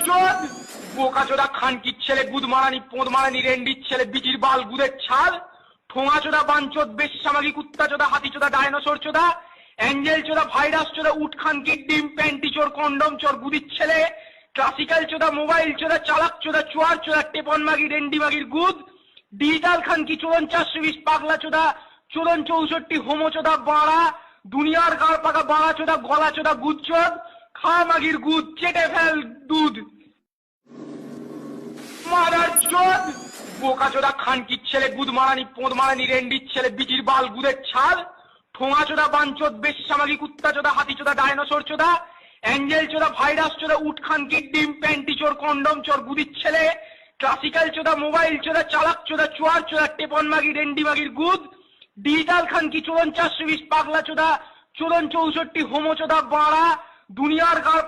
চোদ বোকা চোদা খানকির ছেলে গুদ মারানি পোঁদ মারানি রেন্ডির ছেলে বিচির বাল গুদের ছাল ঠোঙা চোদা বাঞ্চোদ বেশামাগি কুত্তা চোদা হাতি চোদা ডায়নোসর চোদা অ্যাঞ্জেল চোদা ভাইরাস চোদা উট খানকির ডিম প্যান্টি চোর কন্ডম চোর গুদির ছেলে ক্লাসিক্যাল চোদা মোবাইল চোদা চালাক চোদা চোয়ার চোদা টেপন মাগি রেন্ডি মাগির গুদ ডিজিটাল খানকি চোদন 420 পাগলা চোদা চোদন 64 হোমো চোদা বাড়া দুনিয়ার গাড় পাকা বাড়া চোদা গলা চোদা গুদ চোদ খা মাগির গুদ চেটে ফেল দুধ মারার চোদ বোকা চোদা খানকির ছেলে গুদ মারানি পোঁদ মারানি রেন্ডির ছেলে বিচির বাল গুদের ছাল ঠোঙা চোদা বাঞ্চোদ বেশামাগি কুত্তা চোদা হাতি চোদা ডায়নোসর চোদা অ্যাঞ্জেল চোদা ভাইরাস চোদা উট খানকির ডিম প্যান্টি চোর কন্ডম চোর গুদির ছেলে ক্লাসিক্যাল চোদা মোবাইল চোদা চালাক চোদা চোয়ার চোদা টেপন মাগি রেন্ডি মাগির গুদ ডিজিটাল খানকি চোদন 420 পাগলা চোদা চোদন 64 হোমো চোদা বাড়া দুনিয়ার গাড়